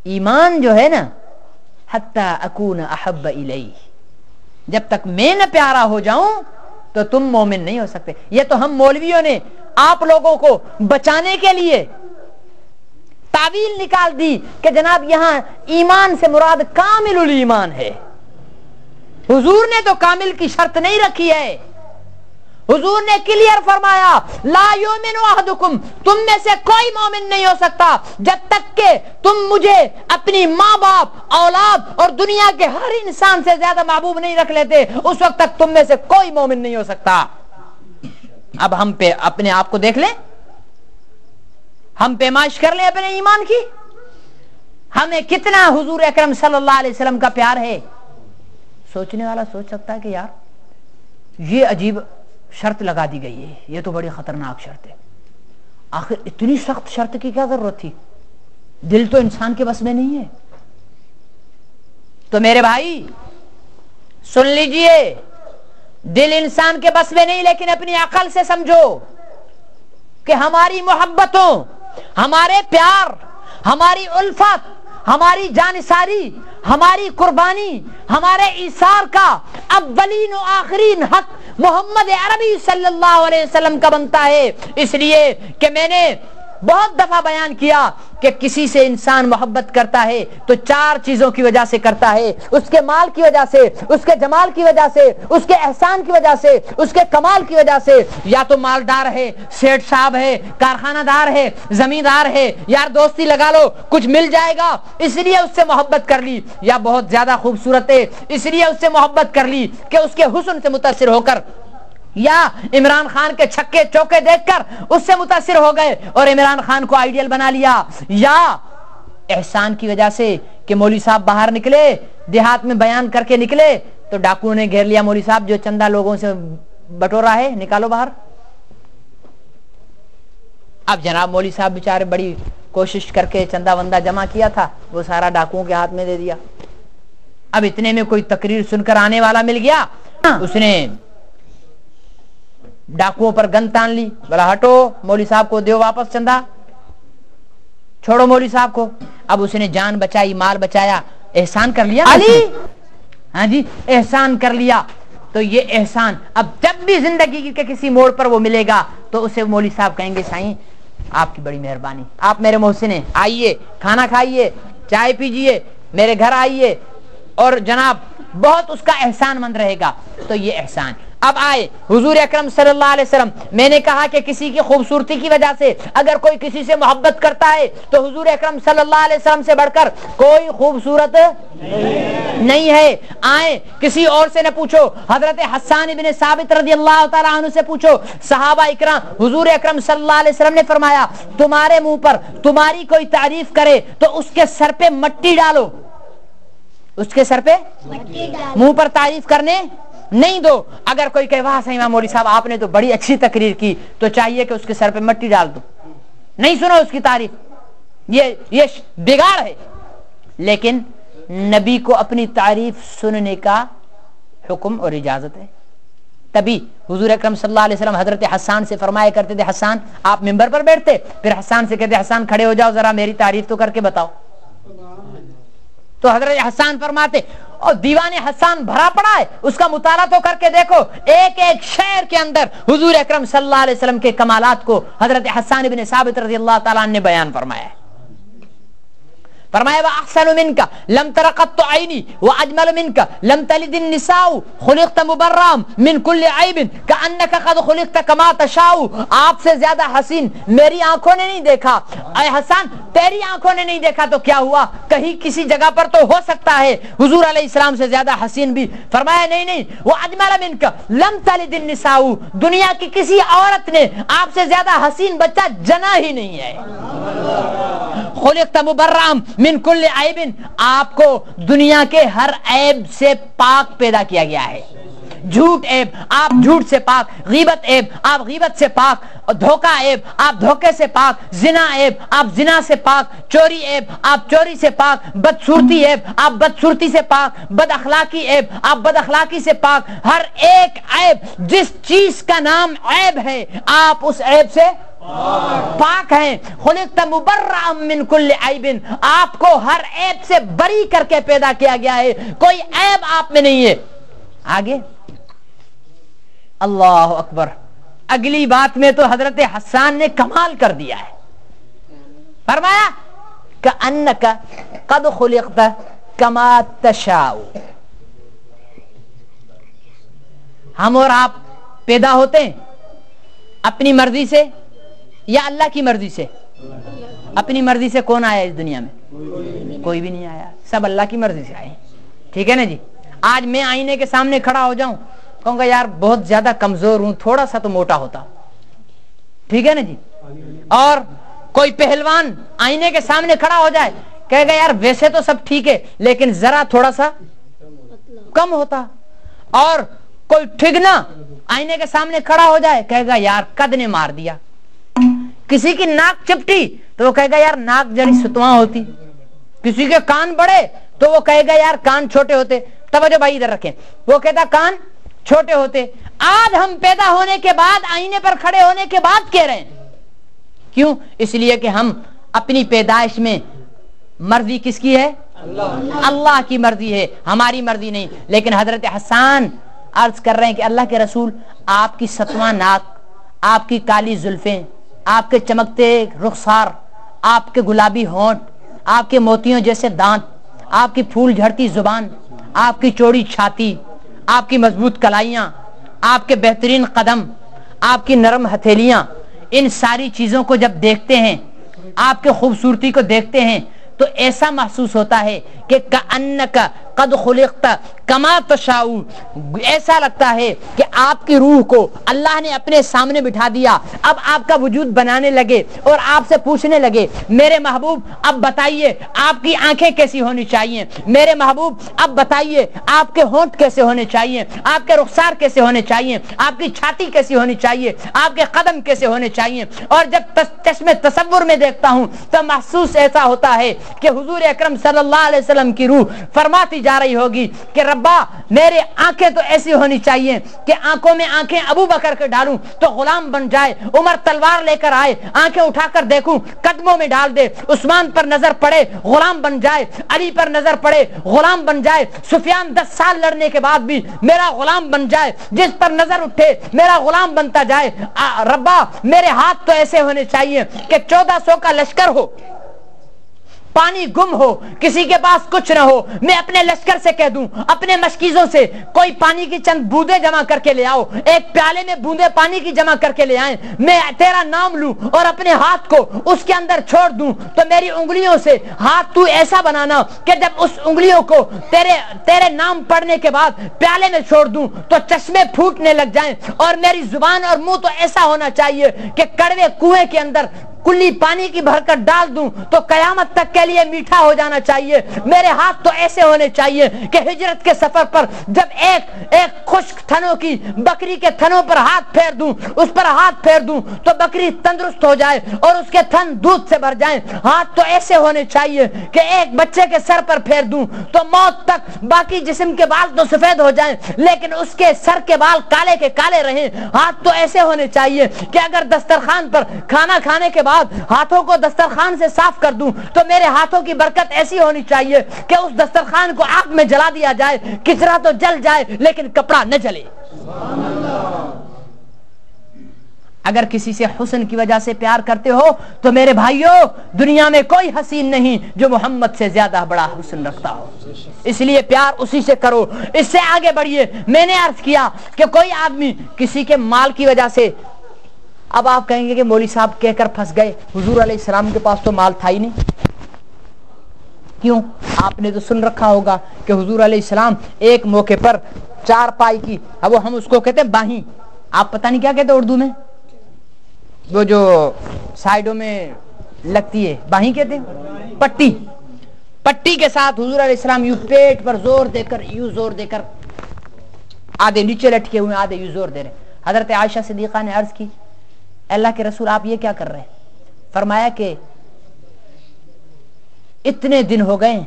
ایمان جو ہے نا حتی اکون احب الیہ، جب تک میں نہ پیارا ہو جاؤں تو تم مومن نہیں ہو سکتے. یہ تو ہم مولویوں نے آپ لوگوں کو بچانے کے لیے تعویل نکال دی کہ جناب یہاں ایمان سے مراد کامل الایمان ہے. حضور نے تو کامل کی شرط نہیں رکھی ہے. حضور نے کلیئر فرمایا لا یؤمن احدکم، تم میں سے کوئی مومن نہیں ہو سکتا جب تک کہ تم مجھے اپنی ماں باپ اولاد اور دنیا کے ہر انسان سے زیادہ محبوب نہیں رکھ لیتے، اس وقت تک تم میں سے کوئی مومن نہیں ہو سکتا. اب ہم پہ اپنے آپ کو دیکھ لیں، ہم پیمائش کر لیں اپنے ایمان کی. ہمیں کتنا حضور اکرم صلی اللہ علیہ وسلم کا پیار ہے. سوچنے والا سوچ سکتا ہے کہ یار یہ عجیب شرط لگا دی گئی ہے، یہ تو بڑی خطرناک شرط ہے. آخر اتنی سخت شرط کی کیا ضرورت تھی؟ دل تو انسان کے بس میں نہیں ہے. تو میرے بھائی سن لیجئے، دل انسان کے بس میں نہیں، لیکن اپنی عقل سے سمجھو کہ ہماری محبتوں، ہمارے پیار، ہماری الفت، ہماری جانثاری، ہماری قربانی، ہمارے ایثار کا اولین و آخرین حق محمد عربی صلی اللہ علیہ وسلم کا بنتا ہے. اس لیے کہ میں نے بہت دفعہ بیان کیا کہ کسی سے انسان محبت کرتا ہے تو 4 چیزوں کی وجہ سے کرتا ہے: اس کے مال کی وجہ سے، اس کے جمال کی وجہ سے، اس کے احسان کی وجہ سے، اس کے کمال کی وجہ سے. یا تو مالدار ہے، سیٹھ صاحب ہے، کارخانہ دار ہے، زمیندار ہے، یار دوستی لگا لو کچھ مل جائے گا اس لیے اس سے محبت کر لی. یا بہت زیادہ خوبصورت ہے اس لیے اس سے محبت کر لی کہ اس کے حسن سے متاثر ہو کر، یا عمران خان کے چھکے چوکے دیکھ کر اس سے متاثر ہو گئے اور عمران خان کو آئیڈیل بنا لیا. یا احسان کی وجہ سے کہ مولوی صاحب باہر نکلے، دیہات میں بیان کر کے نکلے تو ڈاکوؤں نے گھیر لیا، مولوی صاحب جو چندہ لوگوں سے بٹورا ہے نکالو باہر. اب جناب مولوی صاحب بیچارے بڑی کوشش کر کے چندہ وندہ جمع کیا تھا، وہ سارا ڈاکوؤں کے ہاتھ میں دے دیا. اب اتنے میں کوئی تقریر سن کر آنے والا مل گیا، اس نے ڈاکوؤں پر گن تان لی، بلا ہٹو مولوی صاحب کو دیو واپس چندہ، چھوڑو مولوی صاحب کو. اب اس نے جان بچائی، مال بچایا، احسان کر لیا علی، ہاں جی احسان کر لیا. تو یہ احسان اب جب بھی زندگی کے کسی موڑ پر وہ ملے گا تو اسے مولوی صاحب کہیں گے سائیں آپ کی بڑی مہربانی، آپ میرے محسن ہیں، آئیے کھانا کھائیے، چائے پیجئے، میرے گھر آئیے، اور جناب بہت اس کا احسان مند رہے گا. تو یہ احسان. اب آئے حضور اکرم صلی اللہ علیہ وسلم، میں نے کہا کہ کسی کی خوبصورتی کی وجہ سے اگر کوئی کسی سے محبت کرتا ہے تو حضور اکرم صلی اللہ علیہ وسلم سے بڑھ کر کوئی خوبصورت نہیں ہے. آئے کسی اور سے نہ پوچھو، حضرت حسان ابن ثابت رضی اللہ تعالیٰ عنہ سے پوچھو. صحابہ اکرام، حضور اکرم صلی اللہ علیہ وسلم نے فرمایا تمہارے منہ پر تمہاری کوئی تعریف کرے تو اس کے سر پہ مٹی ڈالو، اس کے سر پہ منہ پر تعریف کرنے نہیں دو. اگر کوئی کہے واہ صحیح مولوی صاحب آپ نے تو بڑی اچھی تقریر کی، تو چاہیے کہ اس کے سر پہ مٹی ڈال دو، نہیں سنو اس کی تعریف، یہ بگاڑ ہے. لیکن نبی کو اپنی تعریف سننے کا حکم اور اجازت ہے. تبھی حضور اکرم صلی اللہ علیہ وسلم حضرت حسان سے فرمایا کرتے تھے حسان آپ ممبر پر بیٹھتے، پھر حسان سے کہتے حسان کھڑے ہو جاؤ ذرا میری تعریف تو کر کے بتاؤ. تو حضرت حسان فرماتے، اور دیوان حسان بھرا پڑا ہے، اس کا مطالعہ تو کر کے دیکھو، ایک ایک شعر کے اندر حضور اکرم صلی اللہ علیہ وسلم کے کمالات کو حضرت حسان ابن ثابت رضی اللہ تعالیٰ عنہ نے بیان فرمایا ہے. فرمایا وَأَحْسَنُ مِنْكَ لَمْ تَرَ قَطُّ عَيْنِي وَأَجْمَلُ مِنْكَ لَمْ تَلِدِ النِّسَاءُ خُلِقْتَ مُبَرًّا مِنْ كُلِّ عَيْبٍ كَأَنَّكَ قَدْ خُلِقْتَ كَمَا تَشَاءُ. آپ سے زیادہ حسین میری آنکھوں نے نہیں دیکھا. اے حسان تیری آنکھوں نے نہیں دیکھا تو کیا ہوا، کہیں کسی جگہ پر تو ہو سکتا ہے حضور علیہ السلام سے زیادہ حسین بھی. فرمایا نہیں وَأَجْمَلَ مِنْكَ لَمْ تَلِدِ النِّسَاءُ، دنیا کی کسی عورت نے آپ سے زیادہ حسین بچہ جنا ہی نہیں ہے. خُلِقْتَ مُبَرًّا من کل عیب، آپ کو دنیا کے ہر عیب سے پاک پیدا کیا گیا ہے. جھوٹ عیب، آپ جھوٹ سے پاک، غیبت عیب، آپ غیبت سے پاک، دھوکہ عیب، آپ دھوکے سے پاک، زنا عیب، آپ زنا سے پاک، چوری عیب، آپ چوری سے پاک، بدصورتی عیب، آپ بدصورتی سے پاک، بد اخلاقی عیب، آپ بد اخلاقی سے پاک. ہر ایک عیب، جس چیز کا نام عیب ہے آپ اس عیب سے پاک ہیں. خلقت مبرأ من کل عیب, آپ کو ہر عیب سے بری کر کے پیدا کیا گیا ہے, کوئی عیب آپ میں نہیں ہے. آگے اللہ اکبر, اگلی بات میں تو حضرت حسان نے کمال کر دیا ہے. فرمایا کأنک قد خلقت کما تشاء, ہم اور آپ پیدا ہوتے ہیں اپنی مرضی سے یا اللہ کی مرضی سے؟ اپنی مرضی سے کون آیا اس دنیا میں؟ کوئی بھی نہیں آیا, سب اللہ کی مرضی سے آئے. ٹھیک ہے نا جی. آج میں آئینے کے سامنے کھڑا ہو جاؤں, کہوں گا یار بہت زیادہ کمزور ہوں, تھوڑا سا تو موٹا ہوتا. ٹھیک ہے نا جی. اور کوئی پہلوان آئینے کے سامنے کھڑا ہو جائے, کہے گا یار ویسے تو سب ٹھیک ہے لیکن ذرا تھوڑا سا کم ہوتا. اور کوئی ٹھگنا آئینے کے سامنے کھڑا ہو جائے, کہے گا یار قد نے مار دیا. کسی کی ناک چپٹی تو وہ کہے گا یار ناک جڑی ستواں ہوتی. کسی کے کان بڑے تو وہ کہے گا یار کان چھوٹے ہوتے. توجہ بھائی ادھر رکھیں, وہ کہتا کان چھوٹے ہوتے. آج ہم پیدا ہونے کے بعد آئینے پر کھڑے ہونے کے بعد کہہ رہے ہیں. کیوں؟ اس لیے کہ ہم اپنی پیدائش میں مرضی کس کی ہے؟ اللہ کی مرضی ہے, ہماری مرضی نہیں. لیکن حضرت حسان عرض کر رہے ہیں کہ اللہ کے رسول, آپ کی ستواں ناک, آپ کی کالی زلفیں, آپ کے چمکتے رخسار, آپ کے گلابی ہونٹ, آپ کے موتیوں جیسے دانت, آپ کی پھول جھڑتی زبان, آپ کی چوڑی چھاتی, آپ کی مضبوط کلائیاں, آپ کے بہترین قدم, آپ کی نرم ہتھیلیاں, ان ساری چیزوں کو جب دیکھتے ہیں, آپ کے خوبصورتی کو دیکھتے ہیں, تو ایسا محسوس ہوتا ہے کہ کأنک قد خلقت کما تشاء, ایسا لگتا ہے کہ آپ کی روح کو اللہ نے اپنے سامنے بٹھا دیا. اب آپ کا وجود بنانے لگے اور آپ سے پوچھنے لگے, میرے محبوب اب بتائیے آپ کی آنکھیں کیسی ہونی چاہیے, میرے محبوب اب بتائیے آپ کے ہونٹ کیسے ہونے چاہیے, آپ کے رخسار کیسے ہونے چاہیے, آپ کی چھاتی کیسی ہونی چاہیے, آپ کے قدم کیسے ہونے چاہیے. اور جب چشم تصور میں دیکھتا ہوں تو محسوس ایسا ہوتا ہے کہ حضور اکرم صلی اللہ علیہ وسلم کی روح فرماتی جا رہی ہوگی کہ ربا میرے آنکھیں تو ایسی ہونی چاہیے کہ آنکھوں میں آنکھیں ابو بکر کے ڈالوں تو غلام بن جائے, عمر تلوار لے کر آئے آنکھیں اٹھا کر دیکھوں قدموں میں ڈال دے, عثمان پر نظر پڑے غلام بن جائے, علی پر نظر پڑے غلام بن جائے, سفیان 10 سال لڑنے کے بعد بھی میرا غلام بن جائے, جس پر نظر اٹھے میرا غلام بنتا جائے. ربا میرے ہاتھ تو ایسے ہونے چاہیے کہ 1400 کا لشکر ہو, پانی گم ہو, کسی کے پاس کچھ نہ ہو, میں اپنے لشکر سے کہہ دوں, اپنے مشکیزوں سے کوئی پانی کی چند بوندیں جمع کر کے لے آؤ, ایک پیالے میں بوندیں پانی کی جمع کر کے لے آئیں, میں تیرا نام لوں اور اپنے ہاتھ کو اس کے اندر چھوڑ دوں, تو میری انگلیوں سے ہاتھ تو ایسا بنانا کہ جب اس انگلیوں کو تیرے نام پڑھنے کے بعد پیالے میں چھوڑ دوں تو چشمے پھوٹنے لگ جائیں, اور میری زبان اور منہ تو ایسا ہونا چاہیے کہ کڑوے کنویں کے اندر کلی پانی کی بھر کر ڈال دوں تو قیامت تک کے لیے میٹھا ہو جانا چاہیے. میرے ہاتھ تو ایسے ہونے چاہیے کہ ہجرت کے سفر پر جب ایک خشک تھنوں کی بکری کے تھنوں پر ہاتھ پھیر دوں, اس پر ہاتھ پھیر دوں تو بکری تندرست ہو جائے اور اس کے تھن دودھ سے بھر جائیں. ہاتھ تو ایسے ہونے چاہیے کہ ایک بچے کے سر پر پھیر دوں تو موت تک باقی جسم کے بال تو سفید ہو جائیں لیکن اس کے سر کے بال کالے کے کالے رہیں. ہاتھ تو ایسے ہونے چاہیے کہ اگر دسترخوان پر کھانا کھانے کے بعد ہاتھوں کو دسترخوان سے صاف کر دوں تو میرے ہاتھوں کی برکت ایسی ہونی چاہیے کہ اس دسترخوان کو آگ میں جلا دیا جائے, کچرا تو جل جائے لیکن کپڑا نہ جلے. اگر کسی سے حسن کی وجہ سے پیار کرتے ہو تو میرے بھائیوں دنیا میں کوئی حسین نہیں جو محمد سے زیادہ بڑا حسن رکھتا ہو, اس لیے پیار اسی سے کرو, اس سے آگے بڑھیے. میں نے عرض کیا کہ کوئی آدمی کسی کے مال کی وجہ سے, اب آپ کہیں گے کہ مولوی صاحب کہہ کر پھنس گئے, حضور علیہ السلام کے پاس تو مال تھا ہی نہیں. کیوں؟ آپ نے تو سن رکھا ہوگا کہ حضور علیہ السلام ایک موقع پر 4 پائی کی, اب وہ ہم اس کو کہتے ہیں باہیں, آپ پتہ نہیں کیا کہتے اردو میں, وہ جو سائیڈوں میں لگتی ہے باہیں کہتے ہیں, پٹی کے ساتھ حضور علیہ السلام یوں پیٹ پر زور دے کر, یوں زور دے کر, آدھے نیچے لٹکے ہوئے آدھے یوں زور دے رہے. حضرت عائشہ صدیقہ نے عرض کی اللہ کے رسول آپ یہ کیا کر رہے ہیں؟ فرمایا کہ اتنے دن ہو گئے